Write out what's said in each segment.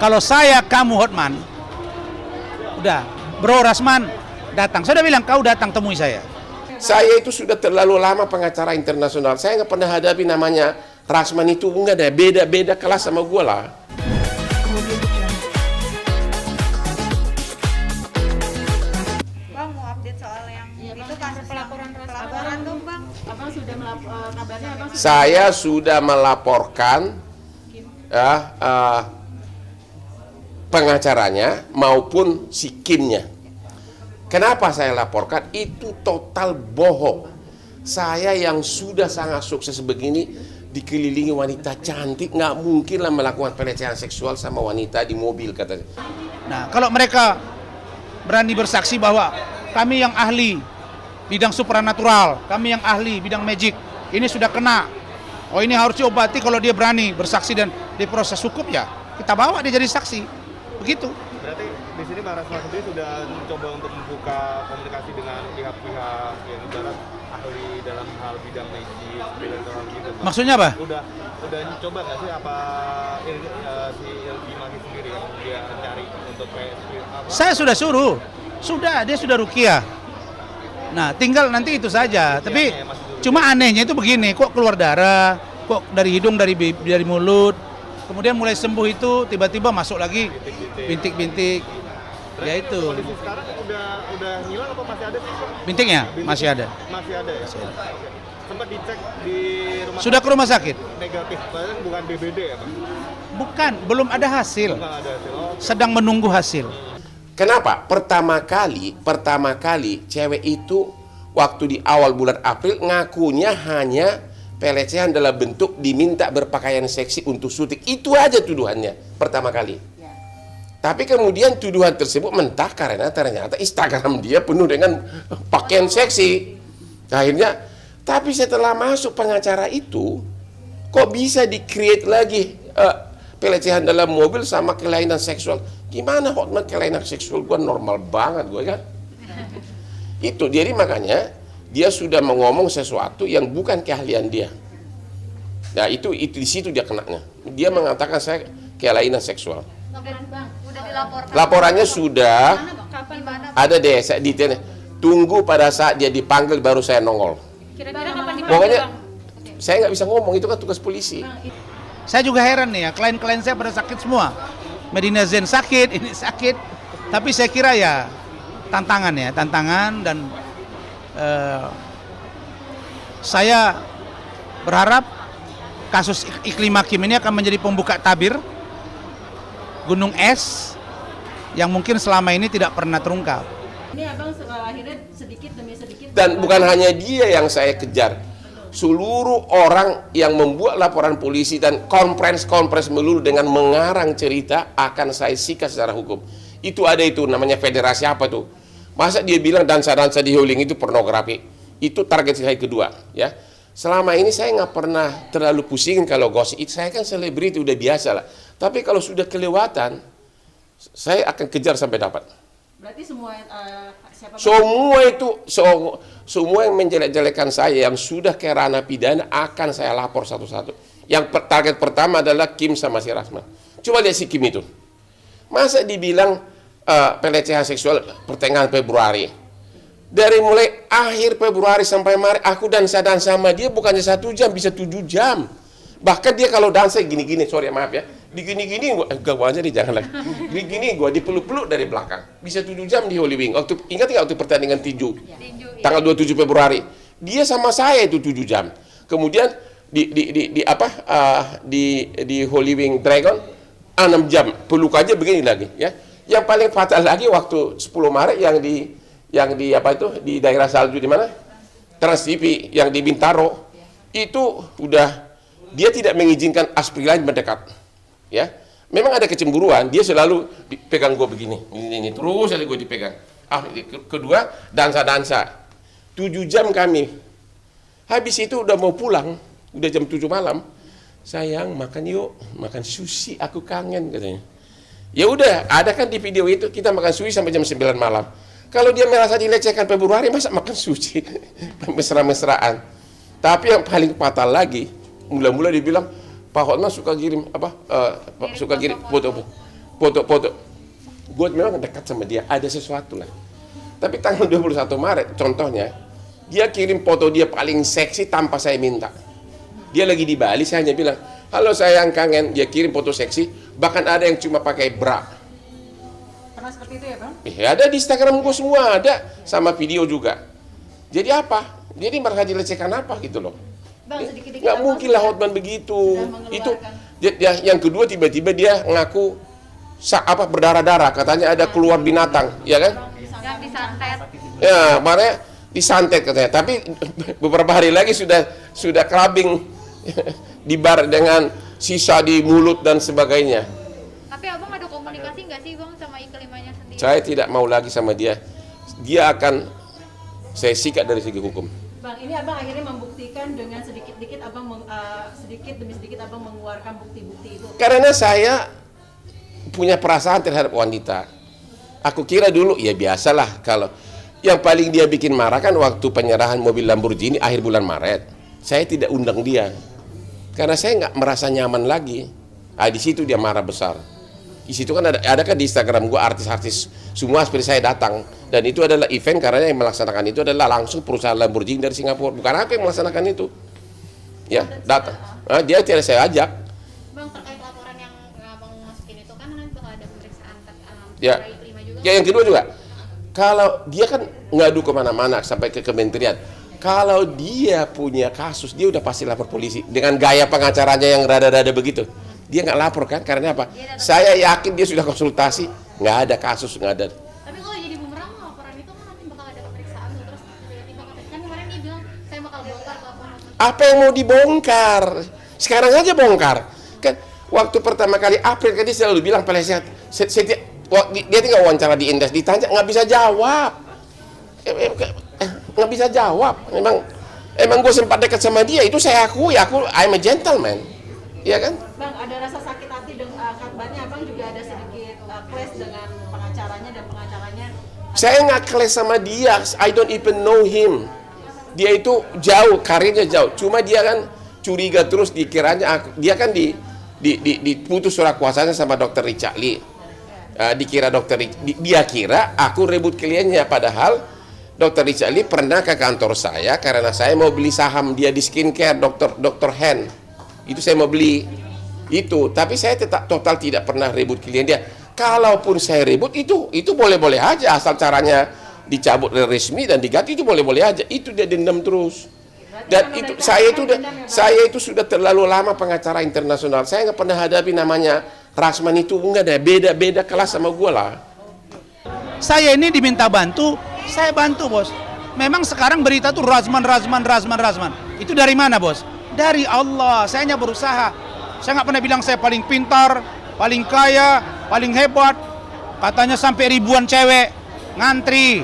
Kalau saya, kamu Hotman, udah, Bro Rasman datang. Saya udah bilang, kau datang temui saya. Saya itu sudah terlalu lama pengacara internasional. Saya nggak pernah hadapi namanya Rasman itu, nggak ada, beda-beda kelas sama gue lah. Bang, mau update soal yang itu kasus pelaporan dong Bang. Abang sudah kabarnya Abang sudah Saya sudah melaporkan pengacaranya maupun si Kimnya. Kenapa saya laporkan? Itu total bohong. Saya yang sudah sangat sukses begini, dikelilingi wanita cantik, nggak mungkin lah melakukan pelecehan seksual sama wanita di mobil, katanya. Nah, kalau mereka berani bersaksi bahwa kami yang ahli bidang supranatural, kami yang ahli bidang magic, ini sudah kena. Oh, ini harus diobati. Kalau dia berani bersaksi dan diproses hukum, ya kita bawa dia jadi saksi. Begitu. Berarti di sini Bang Rasman sendiri sudah mencoba untuk membuka komunikasi dengan pihak-pihak yang ibarat ahli dalam hal bidang medis, spiritual gitu. Bang. Maksudnya apa? Udah coba nggak sih apa si Ilki Maki sendiri yang dia cari untuk apa? Saya sudah suruh. Sudah, dia sudah ruqyah. Nah, tinggal nanti itu saja. Tapi cuma anehnya itu begini, kok keluar darah, kok dari hidung, dari mulut. Kemudian mulai sembuh itu tiba-tiba masuk lagi bintik-bintik. Ya itu. Kondisi sekarang udah hilang apa masih ada sih? Bintiknya masih ada. Masih ada ya? Masih ada. Oke. Sempat dicek di rumah Sudah ke rumah sakit? negatif, padahal bukan DBD ya Bang? Bukan, belum ada hasil. Bukan ada hasil. Oh, Sedang menunggu hasil. Kenapa? Pertama kali cewek itu waktu di awal bulan April ngakunya hanya pelecehan dalam bentuk diminta berpakaian seksi untuk syuting. Itu aja tuduhannya pertama kali. Tapi kemudian tuduhan tersebut mentah karena ternyata Instagram dia penuh dengan pakaian seksi. Akhirnya, tapi setelah masuk pengacara itu, kok bisa di-create lagi pelecehan dalam mobil sama kelainan seksual. Gimana Hotman kelainan seksual? Gue normal banget gue kan. Itu jadi makanya dia sudah mengomong sesuatu yang bukan keahlian dia. Nah itu di situ dia kenanya. Dia mengatakan saya kelainan seksual. laporan Bang. Udah dilaporkan. Laporannya sudah Kapan Bang? ada deh saya detailnya. Tunggu pada saat dia dipanggil baru saya nongol. Kira-kira kapan dipanggil Pokoknya Bang? saya nggak bisa ngomong, itu kan tugas polisi. Saya juga heran nih ya, klien-klien saya pada sakit semua. Medina Zen sakit, ini sakit. Tapi saya kira ya tantangan dan saya berharap kasus Iklim Hakim ini akan menjadi pembuka tabir gunung es yang mungkin selama ini tidak pernah terungkap. Ini Abang akhirnya sedikit demi sedikit. Dan bukan hanya dia yang saya kejar, seluruh orang yang membuat laporan polisi dan konferensi melulu dengan mengarang cerita akan saya sikat secara hukum. Itu ada itu namanya federasi apa tuh? Masa dia bilang dansa-dansa di Howling itu pornografi? Itu target saya kedua, ya. Selama ini saya nggak pernah terlalu pusing kalau gosip. Saya kan selebriti udah biasa lah. Tapi kalau sudah kelewatan, saya akan kejar sampai dapat. Berarti semua siapa Semua yang menjelek-jelekan saya yang sudah ke ranah pidana akan saya lapor satu-satu. Yang target pertama adalah Kim sama si Rasman. Coba lihat si Kim itu. Masa dibilang pelecehan seksual pertengahan Februari. Dari mulai akhir Februari sampai Maret aku dansa sama dia bukannya 1 jam, bisa 7 jam. Bahkan dia kalau dansa gini-gini, sorry maaf ya, digini-gini gak aja nih, jangan lagi. Gini-gini gua dipeluk-peluk dari belakang. Bisa 7 jam di Holy Wing. Ingat nggak waktu pertandingan tinju? Tanggal 27 Februari. Dia sama saya itu 7 jam. Kemudian di Holy Wing Dragon 6 jam. Peluk aja begini lagi, ya. Yang paling fatal lagi waktu 10 Maret di daerah salju di mana? Trans TV yang di Bintaro. Itu udah dia tidak mengizinkan aspri lain mendekat, ya. Memang ada kecemburuan, dia selalu dipegang gue begini, ini terus aja gue dipegang. Kedua dansa 7 jam kami. Habis itu udah mau pulang, udah jam 7 malam. Sayang makan yuk, makan sushi, aku kangen katanya. Ya udah, ada kan di video itu kita makan sushi sampai jam 9 malam. Kalau dia merasa dilecehkan Februari, masa makan sushi mesra-mesraan. Tapi yang paling fatal lagi, mula-mula dibilang Pak Hotman suka kirim foto. foto-foto. Gue memang dekat sama dia, ada sesuatu lah. Tapi tanggal 21 Maret, contohnya, dia kirim foto dia paling seksi tanpa saya minta. Dia lagi di Bali, saya hanya bilang, halo sayang kangen, dia kirim foto seksi, bahkan ada yang cuma pakai bra. Pernah seperti itu ya Bang? Ada di Instagram gue semua, ada, sama video juga. Jadi apa? Jadi merasa dilecehkan apa gitu loh. Bang, sedikit-sedikit Nggak Abang mungkin lah sudah- Hotman begitu. sudah mengeluarkan. Itu yang kedua tiba-tiba dia ngaku berdarah-darah, katanya ada keluar binatang, ya kan? Yang disantet. Ya, makanya disantet katanya. Tapi beberapa hari lagi sudah clubbing di bar dengan sisa di mulut dan sebagainya. Tapi abang ada komunikasi nggak sih bang sama Iklimanya sendiri? Saya tidak mau lagi sama dia. Dia akan saya sikat dari segi hukum. Bang, ini Abang akhirnya membuktikan dengan sedikit-sedikit sedikit demi sedikit Abang mengeluarkan bukti-bukti itu. Karena saya punya perasaan terhadap wanita. Aku kira dulu ya biasalah, kalau yang paling dia bikin marah kan waktu penyerahan mobil Lamborghini akhir bulan Maret. Saya tidak undang dia karena saya nggak merasa nyaman lagi. Di situ dia marah besar. Di situ kan ada kan di Instagram gua artis-artis semua seperti saya datang, dan itu adalah event karena yang melaksanakan itu adalah langsung perusahaan Lamborghini dari Singapura, bukan aku yang melaksanakan itu. Ya, datang. Dia tidak saya ajak. Bang, terkait laporan yang abang masukin itu kan nanti bakal ada pemeriksaan Ya. dari Iklima juga. Ya, yang kedua juga, kalau dia kan ngadu kemana-mana sampai ke kementerian, kalau dia punya kasus, dia udah pasti lapor polisi. Dengan gaya pengacaranya yang rada-rada begitu, dia nggak lapor kan? Karena apa? Saya yakin dia sudah konsultasi, nggak ada kasus, nggak ada. Tapi kalau jadi bumerang laporan itu kan nanti bakal ada pemeriksaan tuh, terus tiba-tiba kan kemarin dia bilang saya bakal bongkar laporan. Apa yang mau dibongkar? Sekarang aja bongkar. Kan waktu pertama kali April kan dia selalu bilang peleset. Dia tinggal wawancara di Indes, ditanya nggak bisa jawab. Nggak bisa jawab. Emang gue sempat dekat sama dia, itu saya akui, I'm a gentleman. Iya kan? Bang, ada rasa sakit hati dengan kabarnya Abang juga ada sedikit clash dengan pengacaranya dan pengacaranya. Saya nggak clash sama dia, I don't even know him. Dia itu jauh, karirnya jauh. Cuma dia kan curiga terus, dikiranya dia kan diputus surat kuasanya sama Dr. Richard Lee. Dia kira aku rebut kliennya, padahal Dr. Richard Lee pernah ke kantor saya karena saya mau beli saham dia di skincare Dr. Hen. Itu saya mau beli itu, tapi saya tetap total tidak pernah rebut klien dia. Kalaupun saya rebut itu boleh-boleh aja, asal caranya dicabut dari resmi dan diganti, itu boleh-boleh aja. Itu dia dendam terus. Dan itu saya itu sudah terlalu lama pengacara internasional. Saya nggak pernah hadapi namanya Rasman itu, enggak ada, beda kelas sama gue lah. Saya ini diminta bantu, saya bantu bos. Memang sekarang berita tuh Razman. Itu dari mana bos? Dari Allah. Saya hanya berusaha. Saya nggak pernah bilang saya paling pintar, paling kaya, paling hebat. Katanya sampai ribuan cewek ngantri.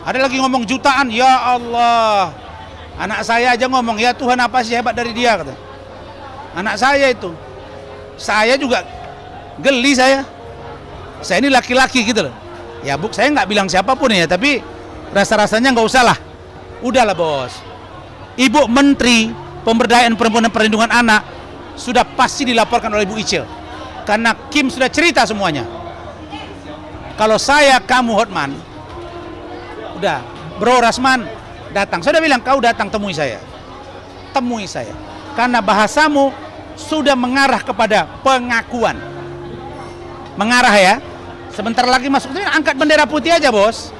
Ada lagi ngomong jutaan. Ya Allah. Anak saya aja ngomong, ya Tuhan apa sih hebat dari dia, kata. Anak saya itu. Saya juga geli saya. Saya ini laki-laki gitu loh. Ya Bu, saya nggak bilang siapapun ya, tapi rasa-rasanya nggak usah lah. Udahlah bos. Ibu Menteri Pemberdayaan Perempuan dan Perlindungan Anak sudah pasti dilaporkan oleh Bu Icil. Karena Kim sudah cerita semuanya. Kalau saya, kamu Hotman, udah, Bro Rasman, datang. Saya udah bilang, kau datang temui saya. Temui saya. Karena bahasamu sudah mengarah kepada pengakuan. Mengarah ya. Sebentar lagi masuk, angkat bendera putih aja bos.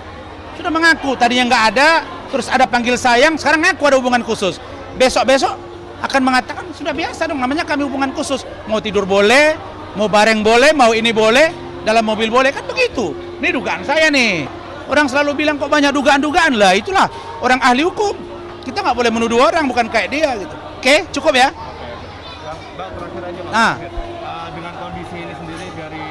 Sudah mengaku, tadinya nggak ada, terus ada panggil sayang, sekarang ngaku ada hubungan khusus. Besok-besok akan mengatakan, sudah biasa dong, namanya kami hubungan khusus. Mau tidur boleh, mau bareng boleh, mau ini boleh, dalam mobil boleh, kan begitu. Ini dugaan saya nih. Orang selalu bilang kok banyak dugaan-dugaan lah, itulah orang ahli hukum. Kita nggak boleh menuduh orang, bukan kayak dia gitu. Oke, cukup ya? Bang, terakhir aja Bang. Nah. Dengan kondisi ini sendiri dari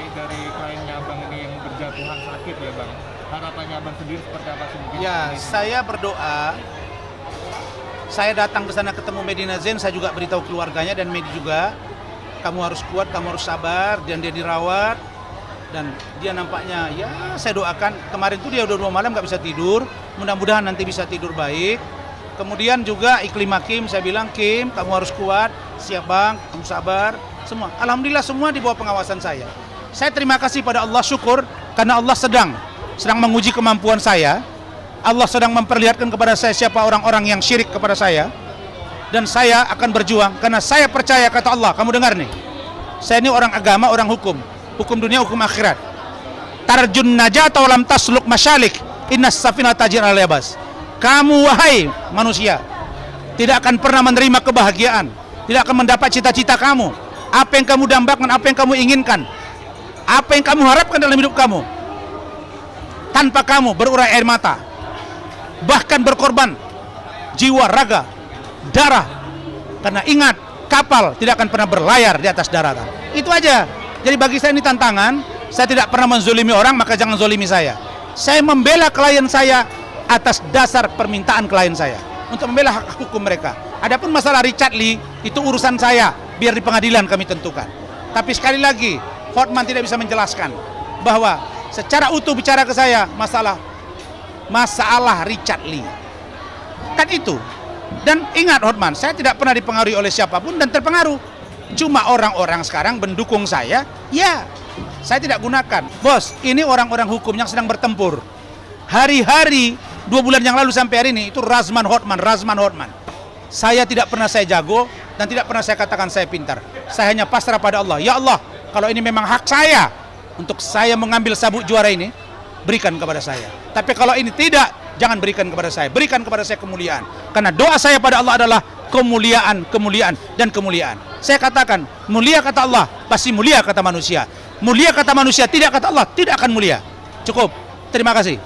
kliennya Abang ini yang berjatuhan sakit ya Bang. Harapannya Abang sendiri seperti apa sih? Mungkin Ya, saya berdoa. Saya datang ke sana ketemu Medina Zain, saya juga beritahu keluarganya dan Medi juga. Kamu harus kuat, kamu harus sabar, dan dia dirawat. Dan dia nampaknya, ya saya doakan, kemarin tuh dia udah 2 malam gak bisa tidur, mudah-mudahan nanti bisa tidur baik. Kemudian juga Iklima Kim, saya bilang, Kim kamu harus kuat, siap bang, kamu sabar, semua. Alhamdulillah semua di bawah pengawasan saya. Saya terima kasih pada Allah, syukur karena Allah sedang menguji kemampuan saya. Allah sedang memperlihatkan kepada saya siapa orang-orang yang syirik kepada saya. Dan saya akan berjuang karena saya percaya kata Allah. Kamu dengar nih, saya ini orang agama, orang hukum dunia, hukum akhirat. Tarjun najata walam tasluk masyalik, innas safinata tajir al yabas. Kamu wahai manusia tidak akan pernah menerima kebahagiaan, tidak akan mendapat cita-cita kamu, apa yang kamu dambakan, apa yang kamu inginkan, apa yang kamu harapkan dalam hidup kamu, tanpa kamu berurai air mata, bahkan berkorban jiwa, raga, darah. Karena ingat, kapal tidak akan pernah berlayar di atas daratan. Itu aja. Jadi bagi saya ini tantangan. Saya tidak pernah menzolimi orang, maka jangan zolimi saya. Saya membela klien saya atas dasar permintaan klien saya, untuk membela hak hukum mereka. Adapun masalah Richard Lee, itu urusan saya, biar di pengadilan kami tentukan. Tapi sekali lagi, Hotman tidak bisa menjelaskan bahwa secara utuh bicara ke saya masalah Richard Lee. Kan itu. Dan ingat Hotman, saya tidak pernah dipengaruhi oleh siapapun dan terpengaruh. Cuma orang-orang sekarang mendukung saya, ya saya tidak gunakan. Bos, ini orang-orang hukum yang sedang bertempur. Hari-hari, 2 bulan yang lalu sampai hari ini, itu Razman Hotman. Saya tidak pernah saya jago dan tidak pernah saya katakan saya pintar. Saya hanya pasrah pada Allah. Ya Allah, kalau ini memang hak saya untuk saya mengambil sabuk juara ini, berikan kepada saya. Tapi kalau ini tidak, jangan berikan kepada saya. Berikan kepada saya kemuliaan. Karena doa saya pada Allah adalah kemuliaan, dan kemuliaan. Saya katakan, mulia kata Allah, pasti mulia kata manusia. Mulia kata manusia, tidak kata Allah, tidak akan mulia. Cukup. Terima kasih.